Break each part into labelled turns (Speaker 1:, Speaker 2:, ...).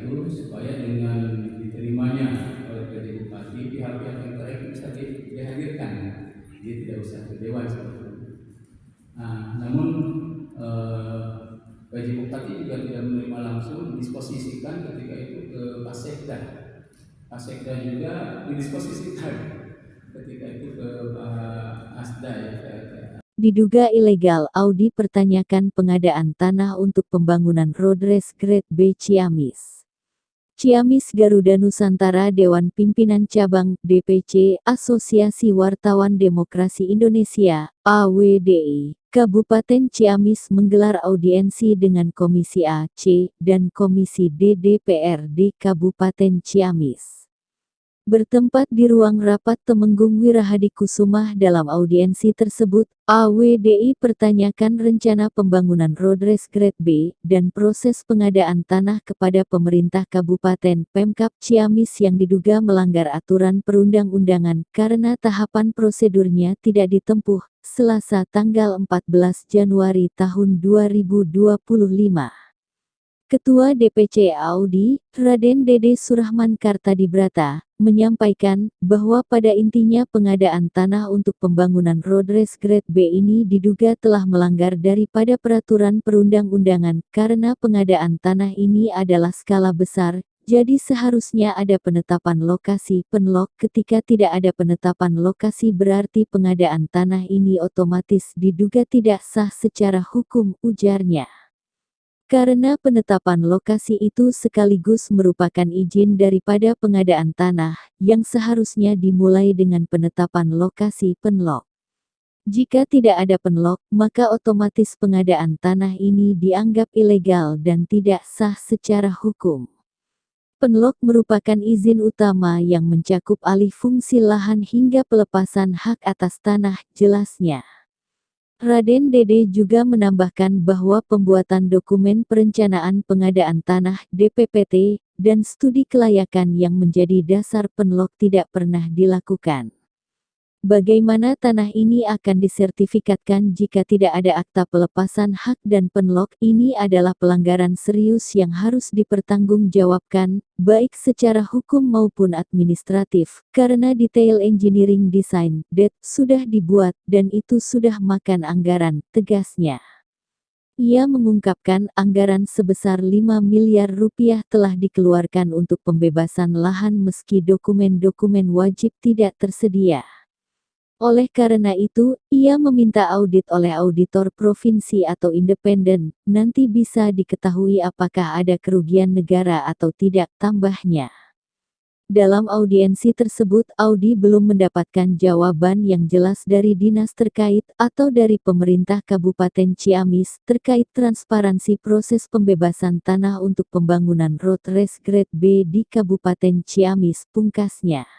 Speaker 1: itu supaya dengan diterimanya oleh PJ Bupati, pihak-pihak yang terkait bisa dihadirkan, jadi tidak usah ke Dewan seperti itu. Nah, namun PJ Bupati juga tidak menerima langsung, disposisikan ketika itu ke Pasekda. Pasekda juga didisposisikan ketika itu ke Asda ya.
Speaker 2: Diduga ilegal, Audi pertanyakan pengadaan tanah untuk pembangunan Road Race Grade B Ciamis. Ciamis Garuda Nusantara Dewan Pimpinan Cabang DPC Asosiasi Wartawan Demokrasi Indonesia AWDI Kabupaten Ciamis menggelar audiensi dengan Komisi A, C, dan Komisi D DPRD Kabupaten Ciamis. Bertempat di ruang rapat Temenggung Wirahadikusumah. Dalam audiensi tersebut, AWDI pertanyakan rencana pembangunan Road Race Grade B dan proses pengadaan tanah kepada pemerintah Kabupaten Pemkab Ciamis yang diduga melanggar aturan perundang-undangan karena tahapan prosedurnya tidak ditempuh. Selasa tanggal 14 Januari tahun 2025. Ketua DPC Audi, Raden Dede Surahman Kartadibrata, menyampaikan bahwa pada intinya pengadaan tanah untuk pembangunan Road Race Grade B ini diduga telah melanggar daripada peraturan perundang-undangan karena pengadaan tanah ini adalah skala besar, jadi seharusnya ada penetapan lokasi penlok. Ketika tidak ada penetapan lokasi berarti pengadaan tanah ini otomatis diduga tidak sah secara hukum, ujarnya. Karena penetapan lokasi itu sekaligus merupakan izin daripada pengadaan tanah, yang seharusnya dimulai dengan penetapan lokasi penlok. Jika tidak ada penlok, maka otomatis pengadaan tanah ini dianggap ilegal dan tidak sah secara hukum. Penlok merupakan izin utama yang mencakup alih fungsi lahan hingga pelepasan hak atas tanah, jelasnya. Raden Dede juga menambahkan bahwa pembuatan dokumen perencanaan pengadaan tanah (DPPT) dan studi kelayakan yang menjadi dasar penlok tidak pernah dilakukan. Bagaimana tanah ini akan disertifikatkan jika tidak ada akta pelepasan hak dan penlok? Ini adalah pelanggaran serius yang harus dipertanggungjawabkan, baik secara hukum maupun administratif, karena detail engineering design (DET) sudah dibuat, dan itu sudah makan anggaran, tegasnya. Ia mengungkapkan anggaran sebesar 5 miliar rupiah telah dikeluarkan untuk pembebasan lahan meski dokumen-dokumen wajib tidak tersedia. Oleh karena itu, ia meminta audit oleh auditor provinsi atau independen, nanti bisa diketahui apakah ada kerugian negara atau tidak, tambahnya. Dalam audiensi tersebut, Audi belum mendapatkan jawaban yang jelas dari dinas terkait atau dari pemerintah Kabupaten Ciamis terkait transparansi proses pembebasan tanah untuk pembangunan Road Race Grade B di Kabupaten Ciamis, pungkasnya.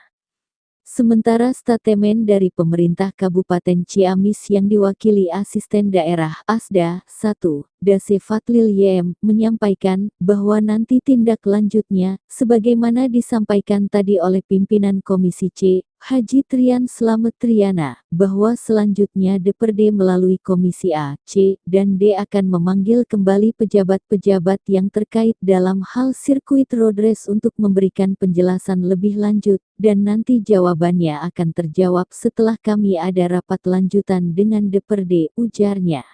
Speaker 2: Sementara statemen dari pemerintah Kabupaten Ciamis yang diwakili Asisten Daerah Asda 1, Dase Fadlil YM, menyampaikan bahwa nanti tindak lanjutnya, sebagaimana disampaikan tadi oleh pimpinan Komisi C, Haji Trian Slamet Triana, bahwa selanjutnya DPRD melalui Komisi A, C, dan D akan memanggil kembali pejabat-pejabat yang terkait dalam hal sirkuit road race untuk memberikan penjelasan lebih lanjut, dan nanti jawabannya akan terjawab setelah kami ada rapat lanjutan dengan DPRD, ujarnya.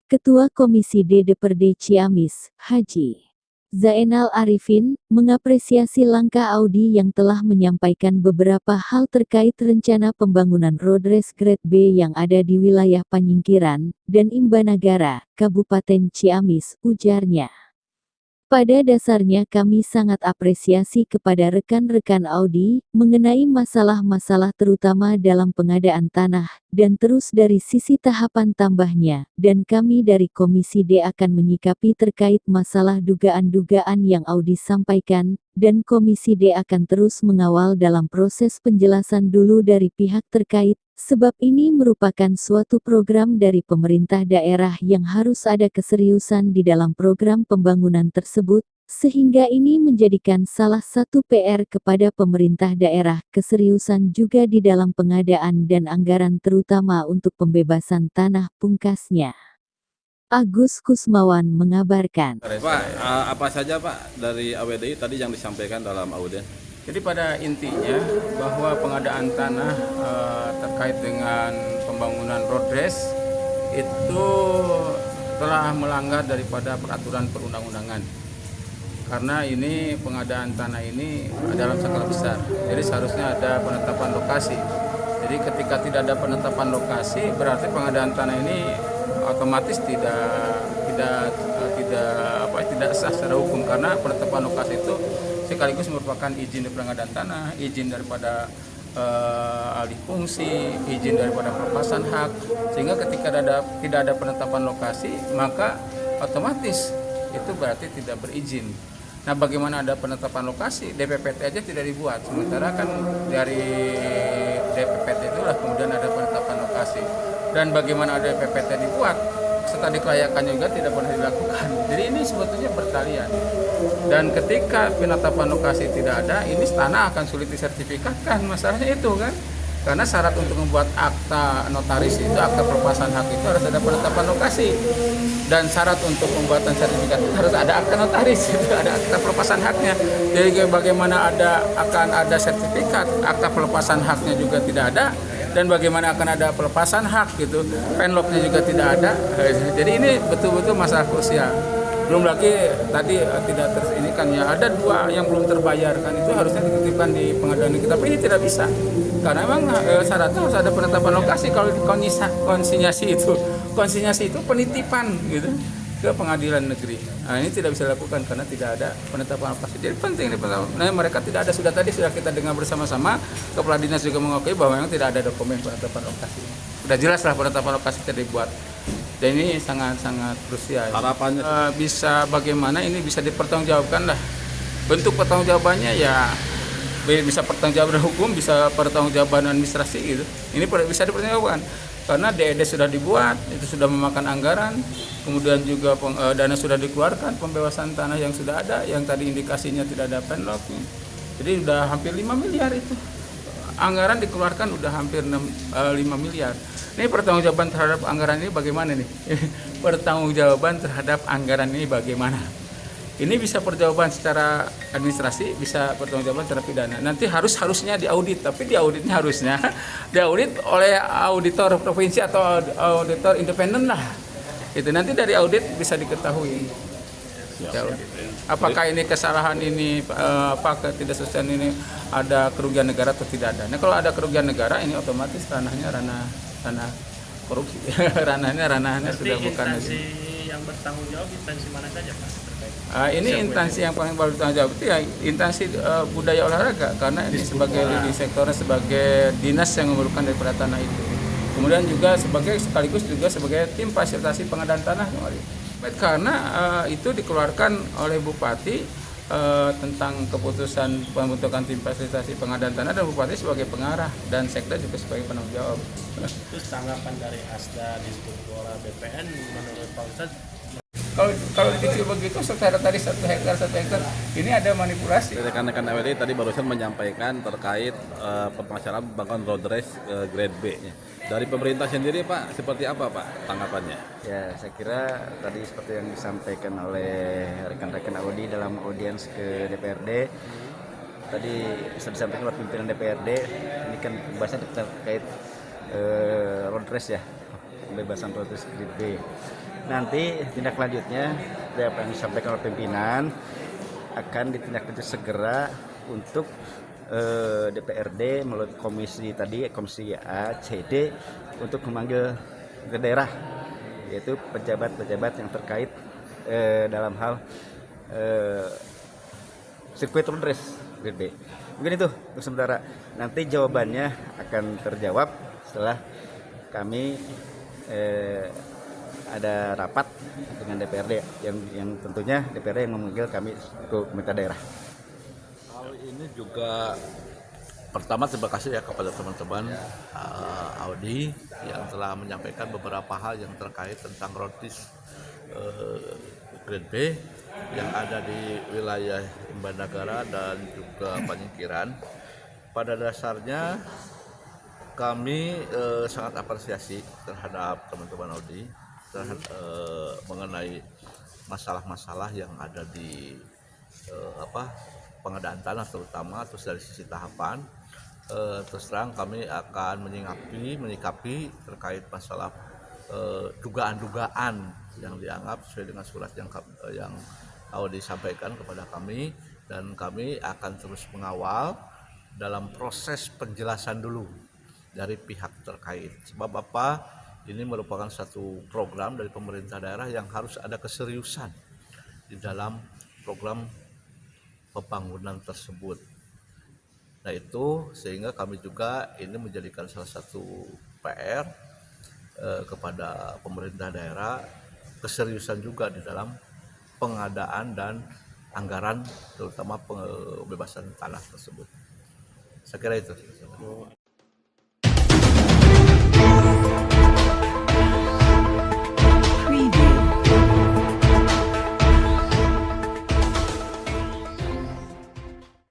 Speaker 2: Ketua Komisi D DPRD Ciamis, Haji Zainal Arifin, mengapresiasi langkah Audi yang telah menyampaikan beberapa hal terkait rencana pembangunan Road Race Grade B yang ada di wilayah Panyingkiran dan Imbanagara, Kabupaten Ciamis, ujarnya. Pada dasarnya kami sangat apresiasi kepada rekan-rekan Audi, mengenai masalah-masalah terutama dalam pengadaan tanah, dan terus dari sisi tahapan tambahnya, dan kami dari Komisi D akan menyikapi terkait masalah dugaan-dugaan yang Audi sampaikan, dan Komisi D akan terus mengawal dalam proses penjelasan dulu dari pihak terkait, sebab ini merupakan suatu program dari pemerintah daerah yang harus ada keseriusan di dalam program pembangunan tersebut, sehingga ini menjadikan salah satu PR kepada pemerintah daerah, keseriusan juga di dalam pengadaan dan anggaran terutama untuk pembebasan tanah, pungkasnya. Agus Kusmawan mengabarkan.
Speaker 3: Pak, apa saja Pak dari AWDI tadi yang disampaikan dalam audien?
Speaker 1: Jadi pada intinya bahwa pengadaan tanah terkait dengan pembangunan road race itu telah melanggar daripada peraturan perundang-undangan. Karena ini pengadaan tanah ini dalam skala besar. Jadi seharusnya ada penetapan lokasi. Jadi ketika tidak ada penetapan lokasi berarti pengadaan tanah ini otomatis tidak sah secara hukum, karena penetapan lokasi itu sekaligus merupakan izin dari pengadaan tanah, izin daripada alih fungsi, izin daripada pelepasan hak, sehingga ketika tidak ada penetapan lokasi maka otomatis itu berarti tidak berizin. Nah, bagaimana ada penetapan lokasi? DPPT aja tidak dibuat, sementara kan dari DPPT itulah kemudian ada penetapan lokasi. Dan bagaimana ada DPPT dibuat, serta kelayakan juga tidak pernah dilakukan. Jadi ini sebetulnya bertalian. Dan ketika penetapan lokasi tidak ada, ini tanah akan sulit disertifikatkan. Masalahnya itu kan. Karena syarat untuk membuat akta notaris itu, akta pelepasan hak itu harus ada penetapan lokasi. Dan syarat untuk pembuatan sertifikat itu harus ada akta notaris, itu ada akta pelepasan haknya. Jadi bagaimana akan ada sertifikat, akta pelepasan haknya juga tidak ada. Dan bagaimana akan ada pelepasan hak gitu, penlognya juga tidak ada. Jadi ini betul-betul masalah krusial. Belum lagi tadi tidak ini kan ya, ada 2 yang belum terbayarkan, itu harusnya dititipkan di pengadilan negeri, tapi ini tidak bisa karena memang syaratnya harus ada penetapan lokasi. Kalau konsinyasi itu penitipan gitu ke pengadilan negeri. Nah, ini tidak bisa dilakukan karena tidak ada penetapan lokasi. Jadi penting nih, nah, mereka tidak ada, sudah kita dengar bersama-sama, Kepala Dinas juga mengakui bahwa memang tidak ada dokumen penetapan lokasi. Sudah jelas lah penetapan lokasi tidak dibuat. Dan ini sangat-sangat krusial.
Speaker 3: Harapannya
Speaker 1: bisa bagaimana ini bisa dipertanggungjawabkan lah. Bentuk pertanggungjawabannya ya bisa pertanggungjawaban hukum, bisa pertanggungjawaban administrasi gitu. Ini bisa dipertanggungjawabkan. Karena DED sudah dibuat, itu sudah memakan anggaran, kemudian juga dana sudah dikeluarkan, pembebasan tanah yang sudah ada, yang tadi indikasinya tidak ada penlog. Jadi sudah hampir 5 miliar itu. Anggaran dikeluarkan udah hampir 5 miliar. Ini pertanggungjawaban terhadap anggaran ini bagaimana nih? Pertanggungjawaban terhadap anggaran ini bagaimana? Ini bisa perjawaban secara administrasi, bisa pertanggungjawaban secara pidana. Nanti harusnya diaudit, tapi diauditnya harusnya diaudit oleh auditor provinsi atau auditor independen lah. Itu nanti dari audit bisa diketahui. Apakah ini kesalahan ini, apakah tidak sesuai ini ada kerugian negara atau tidak ada. Nah, kalau ada kerugian negara ini otomatis ranahnya ranah korupsi. ranahnya sudah bukan
Speaker 4: instansi yang bertanggung jawab, instansi mana saja Pak?
Speaker 1: Ini instansi yang paling bertanggung jawab itu ya instansi budaya olahraga, karena ini sebagai di sektornya sebagai dinas yang memerlukan daripada tanah itu. Kemudian juga sekaligus juga sebagai tim fasilitasi pengadaan tanah. Karena itu dikeluarkan oleh Bupati tentang keputusan pembentukan tim fasilitasi pengadaan tanah, dan Bupati sebagai pengarah dan Sekda juga sebagai penanggung jawab.
Speaker 4: Terus tanggapan dari Asda Distruktura BPN menurut Pak Ustadz?
Speaker 1: Kalau dikecil begitu secara tadi 1 hektar ini ada manipulasi.
Speaker 3: rekan-rekan AWDI tadi barusan menyampaikan terkait permasalahan bangun road race grade B. Dari pemerintah sendiri Pak, seperti apa Pak tanggapannya?
Speaker 5: Ya, saya kira tadi seperti yang disampaikan oleh rekan-rekan AWDI dalam audiens ke DPRD, tadi sudah disampaikan oleh pimpinan DPRD, ini kan pembahasan terkait road race ya, pembebasan road race grade B. Nanti tindak lanjutnya dari apa yang disampaikan oleh pimpinan akan ditindaklanjuti segera untuk DPRD melalui komisi A, C, D untuk memanggil ke daerah, yaitu pejabat-pejabat yang terkait dalam hal sirkuit road race grade B. Mungkin itu untuk sementara. Nanti jawabannya akan terjawab setelah kami ada rapat dengan DPRD yang tentunya DPRD yang memanggil kami ke pemerintah daerah.
Speaker 3: Hal ini juga pertama terima kasih ya kepada teman-teman Audi yang telah menyampaikan beberapa hal yang terkait tentang road race grade B yang ada di wilayah Imbanagara dan juga Panyingkiran. Pada dasarnya kami sangat apresiasi terhadap teman-teman Audi mengenai masalah-masalah yang ada di pengadaan tanah terutama. Terus dari sisi tahapan, terus terang kami akan menyikapi terkait masalah dugaan-dugaan yang dianggap sesuai dengan surat yang disampaikan kepada kami, dan kami akan terus mengawal dalam proses penjelasan dulu dari pihak terkait. Sebab apa? Ini merupakan satu program dari pemerintah daerah yang harus ada keseriusan di dalam program pembangunan tersebut. Nah itu sehingga kami juga ini menjadikan salah satu PR kepada pemerintah daerah, keseriusan juga di dalam pengadaan dan anggaran terutama pembebasan tanah tersebut. Saya kira itu.